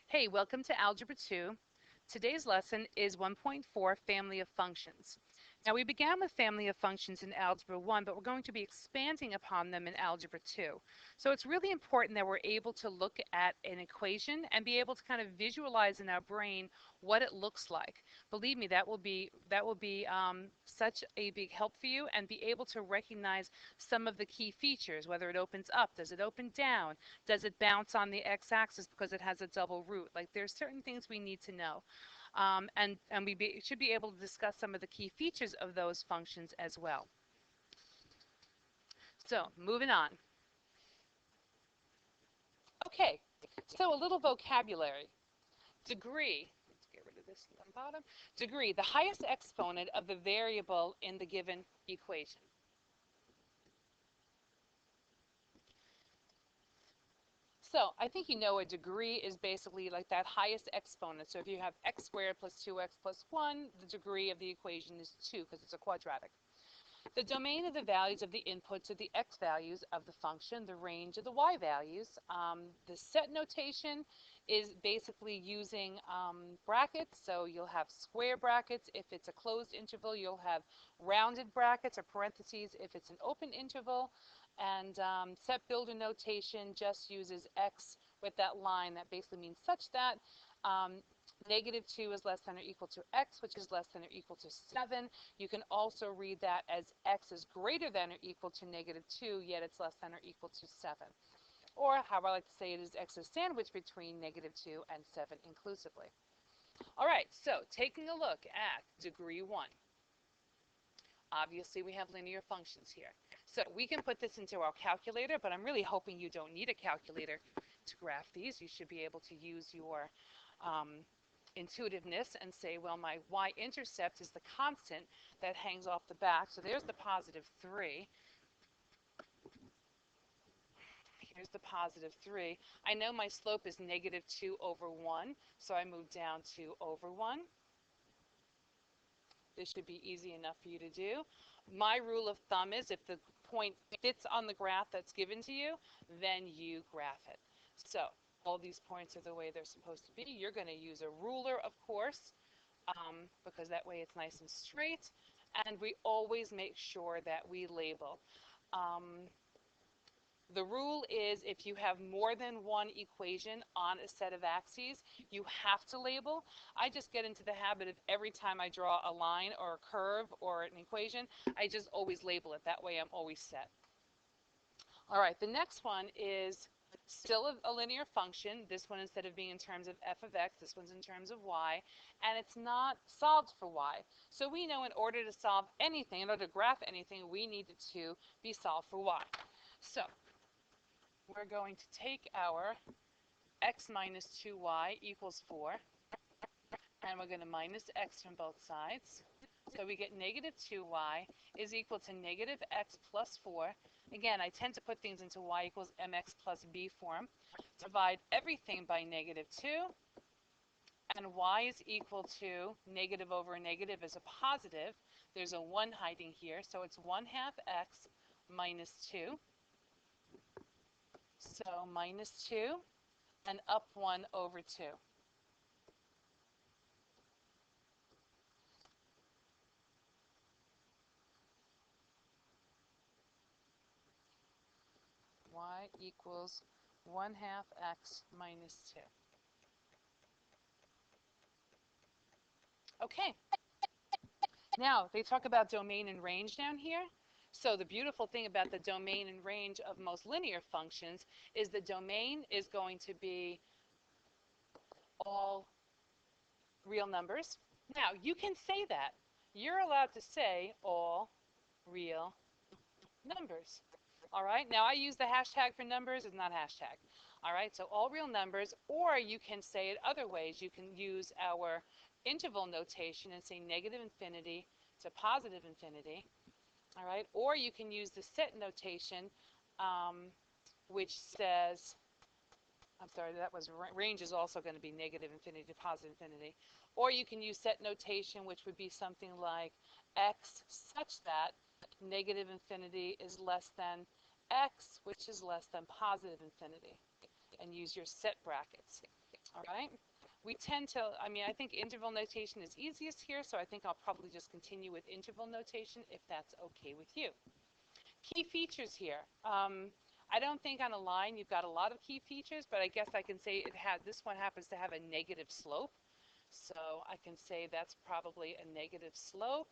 Hey, welcome to Algebra 2. Today's lesson is 1.4 Family of Functions. Now, we began with family of functions in Algebra 1, but we're going to be expanding upon them in Algebra 2. So it's really important that we're able to look at an equation and be able to kind of visualize in our brain what it looks like. Believe me, that will be such a big help for you, and be able to recognize some of the key features, whether it opens up, does it open down, does it bounce on the x-axis because it has a double root? Like, there's certain things we need to know. And we should be able to discuss some of the key features of those functions as well. So moving on. Okay, so a little vocabulary. Degree, let's get rid of this on the bottom. Degree, the highest exponent of the variable in the given equation. So I think you know a degree is basically like that highest exponent. So if you have x squared plus 2x plus 1, the degree of the equation is 2 because it's a quadratic. The domain of the values of the inputs are the x values of the function, the range of the y values. The set notation is basically using brackets. So you'll have square brackets. If it's a closed interval, you'll have rounded brackets or parentheses if it's an open interval. And set builder notation just uses x with that line that basically means such that negative 2 is less than or equal to x, which is less than or equal to 7. You can also read that as x is greater than or equal to negative 2, yet it's less than or equal to 7. Or how I like to say it is x is sandwiched between negative 2 and 7 inclusively. All right, so taking a look at degree 1. Obviously, we have linear functions here. So we can put this into our calculator, but I'm really hoping you don't need a calculator to graph these. You should be able to use your intuitiveness and say, well, my y-intercept is the constant that hangs off the back. So there's the positive 3. Here's the positive 3. I know my slope is negative 2 over 1, so I move down 2 over 1. This should be easy enough for you to do. My rule of thumb is if the point fits on the graph that's given to you, then you graph it. So all these points are the way they're supposed to be. You're going to use a ruler, of course, because that way it's nice and straight. And we always make sure that we label. The rule is if you have more than one equation on a set of axes, you have to label. I just get into the habit of every time I draw a line or a curve or an equation, I just always label it. That way I'm always set. All right, the next one is still a linear function. This one, instead of being in terms of f of x, this one's in terms of y, and it's not solved for y. So we know in order to solve anything, in order to graph anything, we need it to be solved for y. So we're going to take our x minus 2y equals 4, and we're going to minus x from both sides. So we get negative 2y is equal to negative x plus 4. Again, I tend to put things into y equals mx plus b form. Divide everything by negative 2, and y is equal to negative over negative is a positive. There's a 1 hiding here, so it's 1/2 x minus 2. So minus 2 and up 1 over 2. Y equals 1/2 x minus 2. Okay, now they talk about domain and range down here. So the beautiful thing about the domain and range of most linear functions is the domain is going to be all real numbers. Now, you can say that. You're allowed to say all real numbers. All right, now I use the hashtag for numbers, it's not hashtag. All right, so all real numbers, or you can say it other ways. You can use our interval notation and say negative infinity to positive infinity. All right, or you can use the set notation, which says, I'm sorry, that was range is also going to be negative infinity to positive infinity. Or you can use set notation, which would be something like x such that negative infinity is less than x, which is less than positive infinity, and use your set brackets. All right. We tend to, I think interval notation is easiest here, so I think I'll probably just continue with interval notation if that's okay with you. Key features here. I don't think on a line you've got a lot of key features, but I guess I can say this one happens to have a negative slope. So I can say that's probably a negative slope.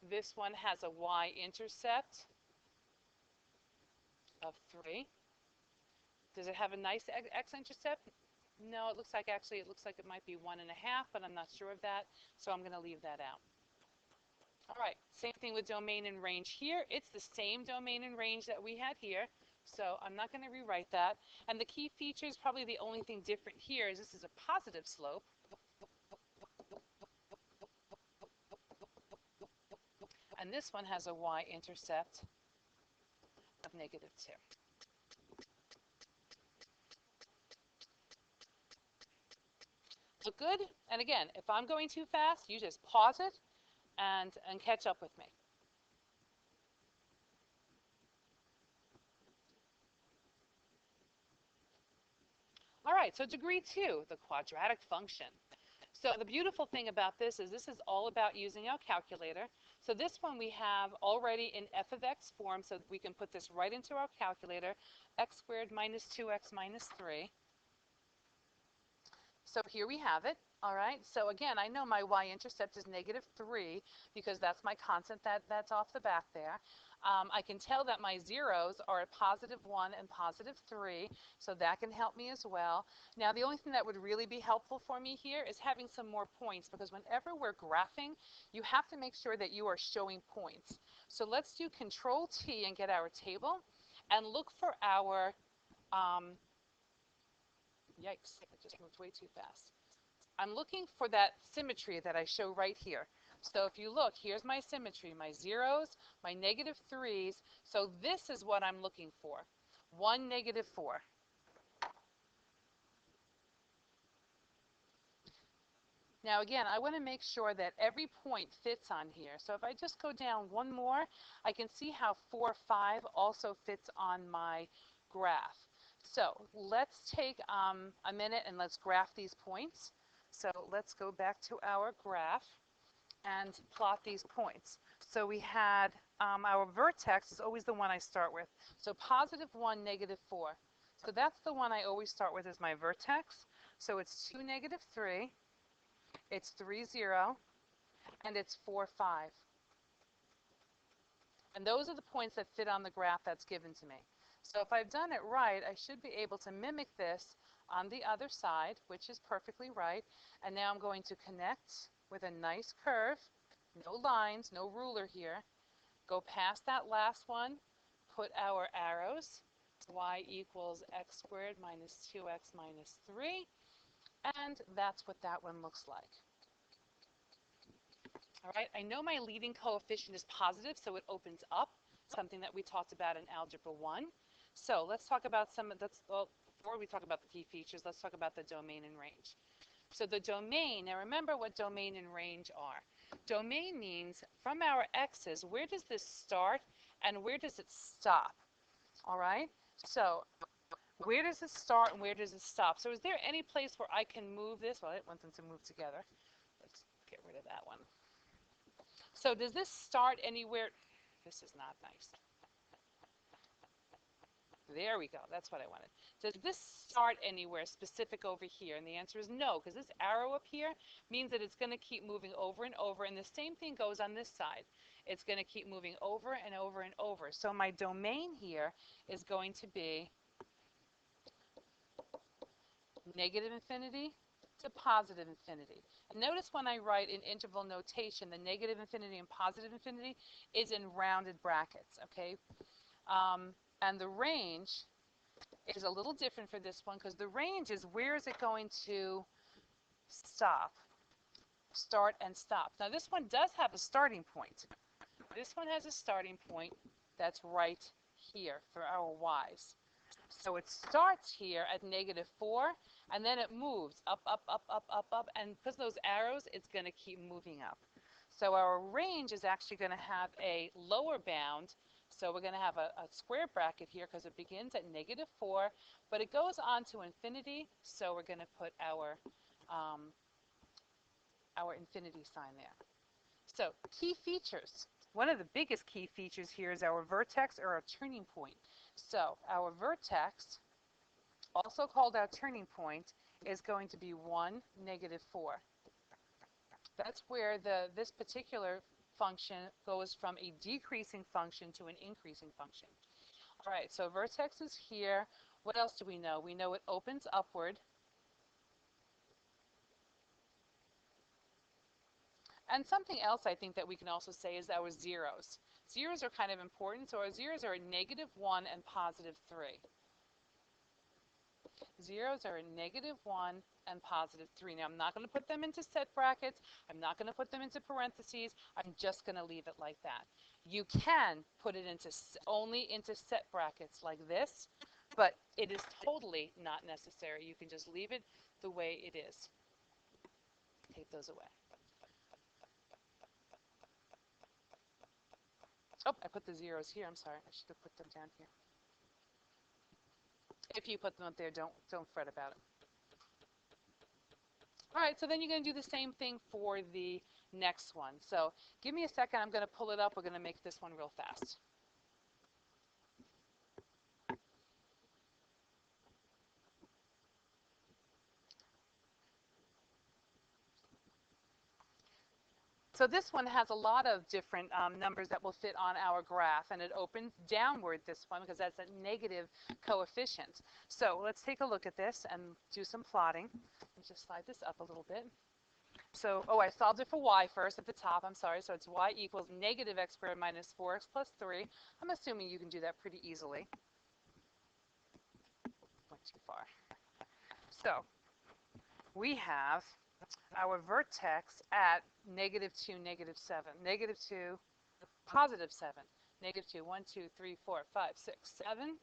This one has a y-intercept of 3. Does it have a nice x-intercept? No, it looks like it might be 1.5, but I'm not sure of that, so I'm going to leave that out. All right, same thing with domain and range here. It's the same domain and range that we had here, so I'm not going to rewrite that. And the key features, probably the only thing different here is this is a positive slope. And this one has a y-intercept of -2. Look good? And again, if I'm going too fast, you just pause it and catch up with me. All right, so degree 2, the quadratic function. So the beautiful thing about this is all about using our calculator. So this one we have already in f of x form, so we can put this right into our calculator, x squared minus 2x minus 3. So here we have it. All right, so again, I know my y-intercept is -3 because that's my constant that's off the back there. I can tell that my zeros are at +1 and +3, so that can help me as well. Now, the only thing that would really be helpful for me here is having some more points, because whenever we're graphing, you have to make sure that you are showing points. So let's do Control T and get our table and look for our, yikes, I just moved way too fast. I'm looking for that symmetry that I show right here. So if you look, here's my symmetry, my zeros, my -3s. So this is what I'm looking for, 1, -4. Now again, I want to make sure that every point fits on here. So if I just go down one more, I can see how 4, 5 also fits on my graph. So let's take a minute and let's graph these points. So let's go back to our graph and plot these points. So we had our vertex is always the one I start with. So +1, -4. So that's the one I always start with as my vertex. So it's 2, -3. It's 3, 0. And it's 4, 5. And those are the points that fit on the graph that's given to me. So if I've done it right, I should be able to mimic this on the other side, which is perfectly right. And now I'm going to connect with a nice curve, no lines, no ruler here. Go past that last one, put our arrows, y equals x squared minus 2x minus 3, and that's what that one looks like. All right, I know my leading coefficient is positive, so it opens up, something that we talked about in Algebra 1. So let's talk about before we talk about the key features, let's talk about the domain and range. So the domain, now remember what domain and range are. Domain means from our x's, where does this start and where does it stop? All right, so where does it start and where does it stop? So is there any place where I can move this? Well, I want them to move together. Let's get rid of that one. So does this start anywhere? This is not nice. There we go. That's what I wanted. Does this start anywhere specific over here? And the answer is no, because this arrow up here means that it's going to keep moving over and over. And the same thing goes on this side. It's going to keep moving over and over and over. So my domain here is going to be -infinity to +infinity. And notice when I write in interval notation, the -infinity and +infinity is in rounded brackets, okay? And the range is a little different for this one because the range is where is it going to stop, start and stop. Now this one does have a starting point. This one has a starting point that's right here for our y's. So it starts here at -4 and then it moves up, up, up, up, up, up, and because those arrows, it's going to keep moving up. So our range is actually going to have a lower bound So we're going to have a square bracket here because it begins at -4, but it goes on to infinity. So we're going to put our infinity sign there. So key features. One of the biggest key features here is our vertex or our turning point. So our vertex, also called our turning point, is going to be 1, -4. That's where this particular function goes from a decreasing function to an increasing function. All right, so vertex is here. What else do we know? We know it opens upward. And something else I think that we can also say is our zeros. Zeros are kind of important, so our zeros are at -1 and +3. Zeros are at -1 and +3. Now, I'm not going to put them into set brackets. I'm not going to put them into parentheses. I'm just going to leave it like that. You can put it into only into set brackets like this, but it is totally not necessary. You can just leave it the way it is. Take those away. Oh, I put the zeros here. I'm sorry. I should have put them down here. If you put them up there, don't fret about it. All right, so then you're going to do the same thing for the next one. So give me a second. I'm going to pull it up. We're going to make this one real fast. So this one has a lot of different numbers that will fit on our graph, and it opens downward, this one, because that's a negative coefficient. So let's take a look at this and do some plotting. Let me just slide this up a little bit. So, I solved it for y first at the top. I'm sorry. So it's y equals -x squared minus 4x plus 3. I'm assuming you can do that pretty easily. Went too far. So we have our vertex at -2, -7, -2, +7, -2, 1, 2, 3, 4, 5, 6, 7.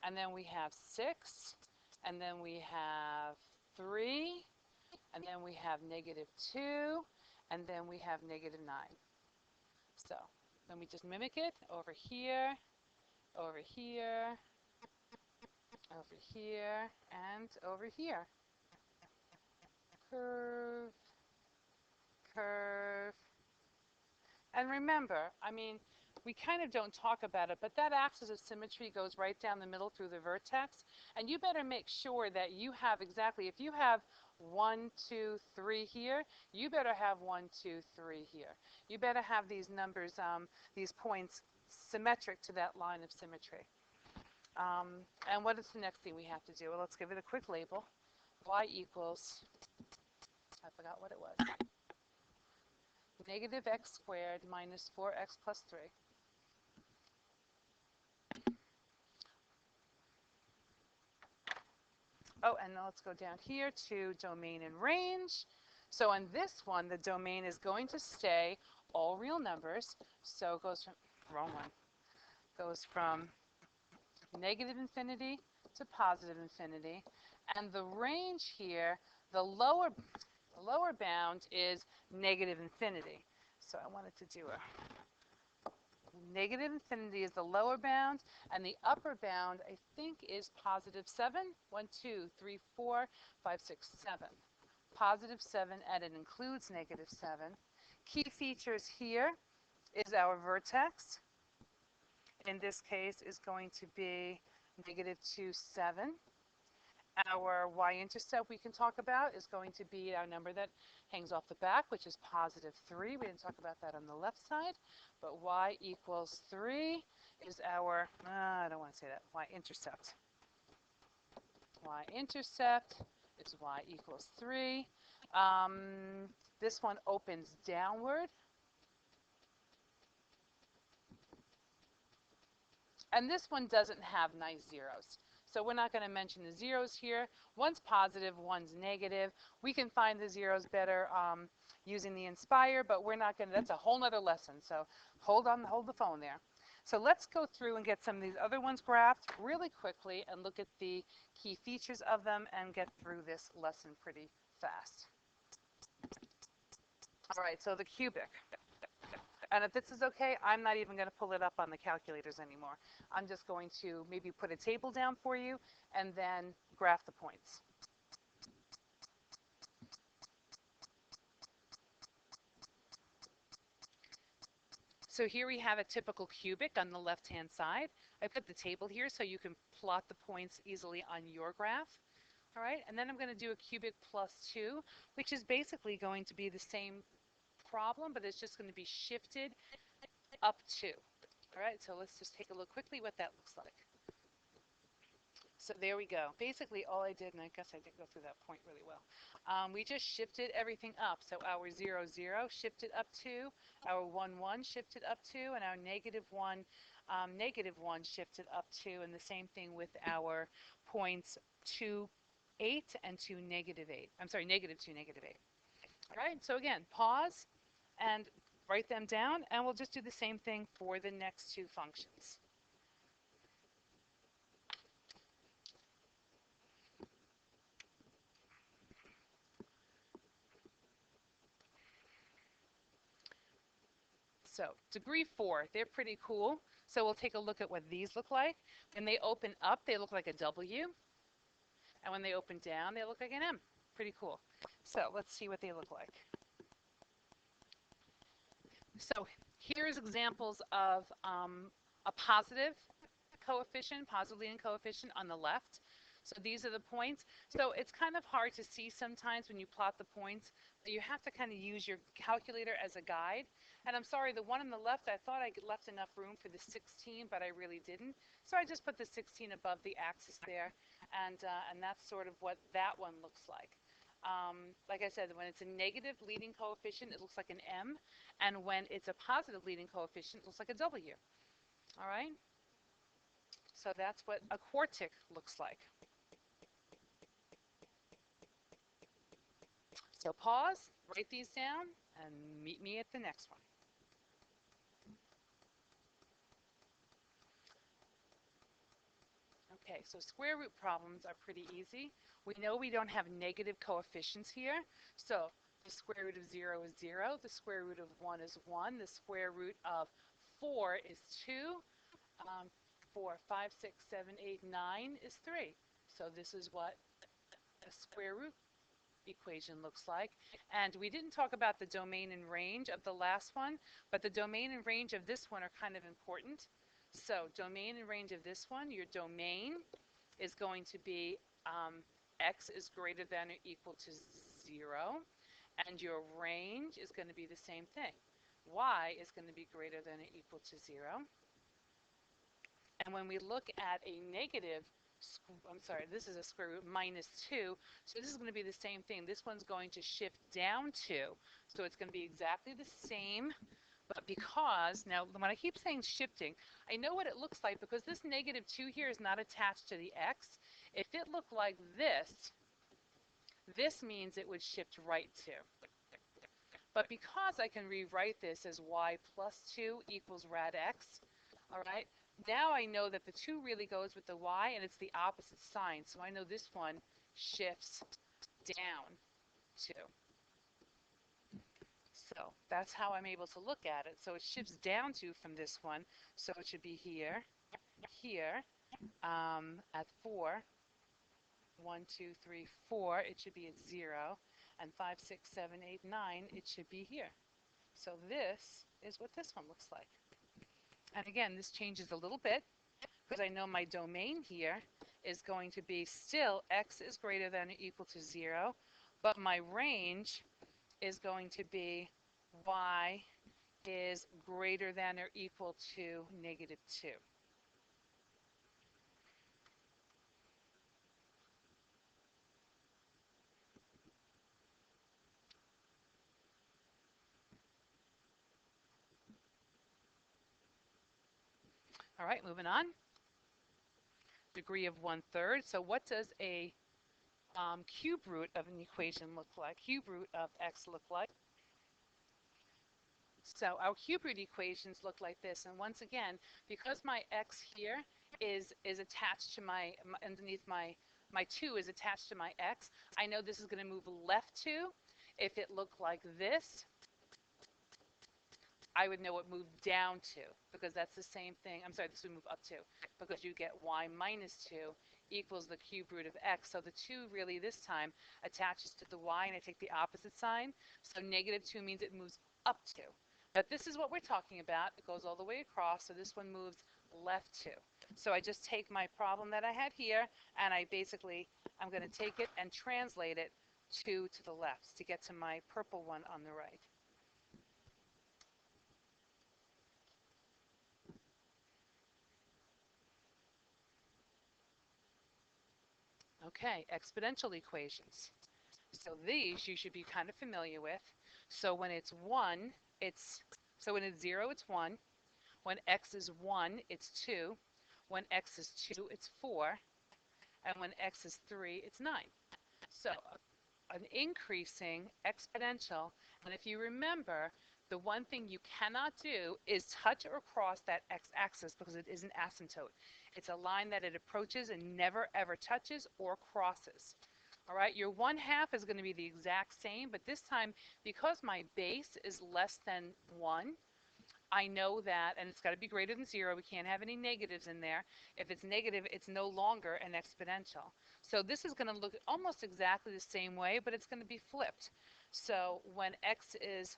And then we have 6. And then we have 3. And then we have -2. And then we have -9. So then we just mimic it over here, over here, over here, and over here. Curve, curve. And remember, I mean, we kind of don't talk about it, but that axis of symmetry goes right down the middle through the vertex. And you better make sure that you have exactly, if you have 1, 2, 3 here, you better have 1, 2, 3 here. You better have these numbers, these points symmetric to that line of symmetry. And what is the next thing we have to do? Well, let's give it a quick label. Y equals, I forgot what it was, -x squared minus 4x plus 3. Oh, and now let's go down here to domain and range. So on this one, the domain is going to stay all real numbers. So it goes from, wrong one, goes from -infinity to +infinity. And the range here, the lower bound is -infinity. So I wanted to do a -infinity is the lower bound, and the upper bound, I think, is +7. 1, 2, 3, 4, 5, 6, 7. +7, and it includes -7. Key features here is our vertex. In this case, is going to be -2, 7. Our y-intercept we can talk about is going to be our number that hangs off the back, which is +3. We didn't talk about that on the left side, but y equals 3 is our, I don't want to say that, y-intercept. Y-intercept is y equals 3. This one opens downward. And this one doesn't have nice zeros. So we're not going to mention the zeros here. One's positive, one's negative. We can find the zeros better using the Inspire, but we're not going to, that's a whole nother lesson. So hold the phone there. So let's go through and get some of these other ones graphed really quickly and look at the key features of them and get through this lesson pretty fast. All right, so the cubic. And if this is okay, I'm not even going to pull it up on the calculators anymore. I'm just going to maybe put a table down for you and then graph the points. So here we have a typical cubic on the left-hand side. I put the table here so you can plot the points easily on your graph. All right, and then I'm going to do a cubic plus 2, which is basically going to be the same problem, but it's just going to be shifted up 2. All right, so let's just take a look quickly what that looks like. So there we go. Basically all I did, and I guess I didn't go through that point really well, we just shifted everything up. So our 0, 0 shifted up 2, our 1, 1 shifted up 2, and our negative 1 shifted up 2, and the same thing with our points 2, 8 and 2, negative 8. I'm sorry, negative 2, negative 8. All right, so again, pause and write them down, and we'll just do the same thing for the next two functions. So degree 4, they're pretty cool. So we'll take a look at what these look like. When they open up, they look like a W. And when they open down, they look like an M. Pretty cool. So let's see what they look like. So here's examples of a positive coefficient, positive leading coefficient on the left. So these are the points. So it's kind of hard to see sometimes when you plot the points. You have to kind of use your calculator as a guide. And I'm sorry, the one on the left, I thought I left enough room for the 16, but I really didn't. So I just put the 16 above the axis there, and that's sort of what that one looks like. Like I said, when it's a negative leading coefficient, it looks like an M, and when it's a positive leading coefficient, it looks like a W. All right? So that's what a quartic looks like. So pause, write these down, and meet me at the next one. Okay, so square root problems are pretty easy. We know we don't have negative coefficients here. So the square root of 0 is 0. The square root of 1 is 1. The square root of 4 is 2. 4, 5, 6, 7, 8, 9 is 3. So this is what a square root equation looks like. And we didn't talk about the domain and range of the last one, but the domain and range of this one are kind of important. So domain and range of this one, your domain is going to be x is greater than or equal to 0, and your range is going to be the same thing. Y is going to be greater than or equal to 0. And when we look at a negative, I'm sorry, this is a square root minus 2, so this is going to be the same thing. This one's going to shift down 2, so it's going to be exactly the same, but because, now when I keep saying shifting, I know what it looks like because this negative 2 here is not attached to the x. If it looked like this means it would shift right 2. But because I can rewrite this as y plus 2 equals rad x, all right, now I know that the 2 really goes with the y, and it's the opposite sign. So I know this one shifts down 2. So that's how I'm able to look at it. So it shifts down 2 from this one. So it should be here, here, at 4. 1, 2, 3, 4, it should be at 0. And 5, 6, 7, 8, 9, it should be here. So this is what this one looks like. And again, this changes a little bit because I know my domain here is going to be still x is greater than or equal to 0, but my range is going to be y is greater than or equal to negative 2. All right, moving on. Degree of 1/3. So what does a cube root of an equation look like? Cube root of x look like? So our cube root equations look like this. And once again, because my x here is attached to underneath my 2 is attached to my x, I know this is going to move left 2. If it looked like this, I would know what moved down to, because that's the same thing. I'm sorry, this would move up to, because you get y minus 2 equals the cube root of x. So the 2 really this time attaches to the y, and I take the opposite sign. So negative 2 means it moves up to. But this is what we're talking about. It goes all the way across, so this one moves left to. So I just take my problem that I had here, and I'm going to take it and translate it to the left to get to my purple one on the right. Okay, exponential equations. So these you should be kind of familiar with. So when it's 1, when it's 0, it's 1. When x is 1, it's 2. When x is 2, it's 4. And when x is 3, it's 9. So an increasing exponential, and if you remember, the one thing you cannot do is touch or cross that x-axis because it is an asymptote. It's a line that it approaches and never ever touches or crosses. All right, your 1/2 is going to be the exact same, but this time, because my base is less than 1, I know that, and it's got to be greater than 0. We can't have any negatives in there. If it's negative, it's no longer an exponential. So this is going to look almost exactly the same way, but it's going to be flipped. So when x is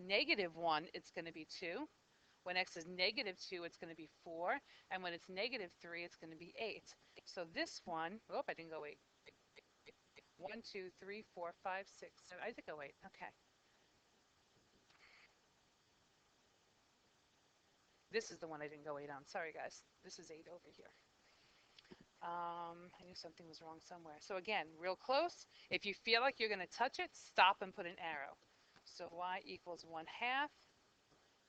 negative 1, it's going to be 2. When x is negative 2, it's going to be 4. And when it's negative 3, it's going to be 8. So this one, oh, I didn't go 8. 1, 2, 3, 4, 5, 6, 7. I did go 8. Okay. This is the one I didn't go 8 on. Sorry, guys. This is 8 over here. I knew something was wrong somewhere. So again, real close. If you feel like you're going to touch it, stop and put an arrow. So y equals 1/2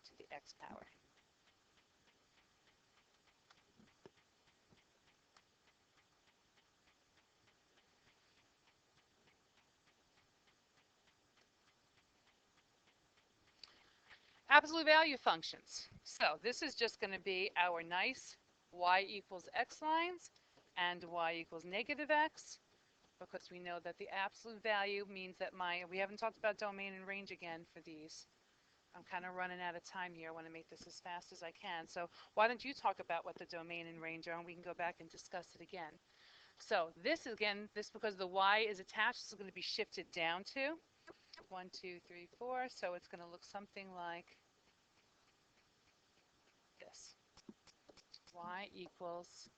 to the x power. Absolute value functions. So this is just going to be our nice y equals x lines and y equals negative x, because we know that the absolute value means that we haven't talked about domain and range again for these. I'm kind of running out of time here. I want to make this as fast as I can. So why don't you talk about what the domain and range are, and we can go back and discuss it again. So this, again, because the y is attached, this is going to be shifted down to 1, 2, 3, 4. So it's going to look something like this. Y equals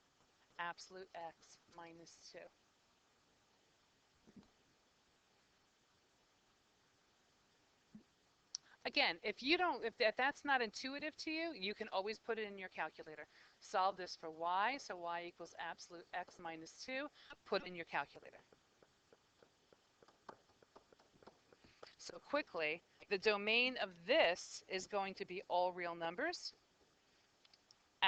absolute x minus 2. Again, if that's not intuitive to you, you can always put it in your calculator. Solve this for y, so y equals absolute x minus 2. Put it in your calculator. So quickly, the domain of this is going to be all real numbers.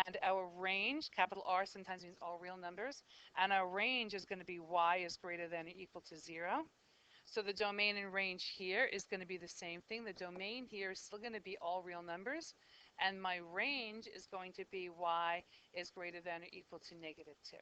And our range, capital R sometimes means all real numbers. And our range is going to be y is greater than or equal to 0. So the domain and range here is going to be the same thing. The domain here is still going to be all real numbers. And my range is going to be y is greater than or equal to negative 2.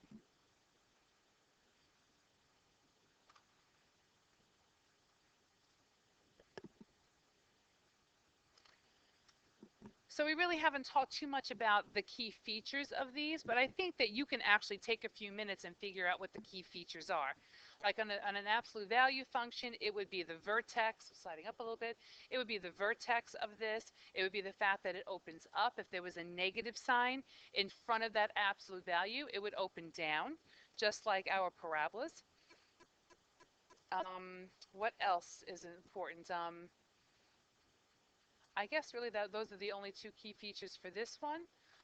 So we really haven't talked too much about the key features of these, but I think that you can actually take a few minutes and figure out what the key features are. Like on an absolute value function, it would be the vertex, sliding up a little bit, it would be the vertex of this. It would be the fact that it opens up. If there was a negative sign in front of that absolute value, it would open down, just like our parabolas. What else is important? I guess really those are the only two key features for this one.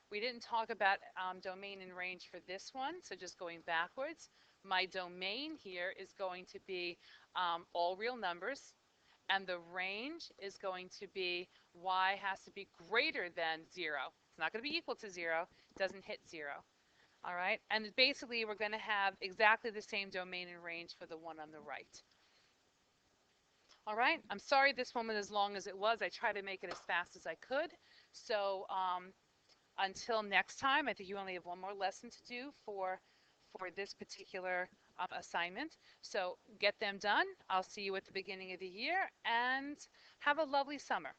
We didn't talk about domain and range for this one, so just going backwards. My domain here is going to be all real numbers, and the range is going to be y has to be greater than 0. It's not going to be equal to 0. It doesn't hit 0. All right, and basically we're going to have exactly the same domain and range for the one on the right. All right, I'm sorry this one was as long as it was. I tried to make it as fast as I could. So until next time, I think you only have one more lesson to do for this particular assignment. So get them done. I'll see you at the beginning of the year, and have a lovely summer.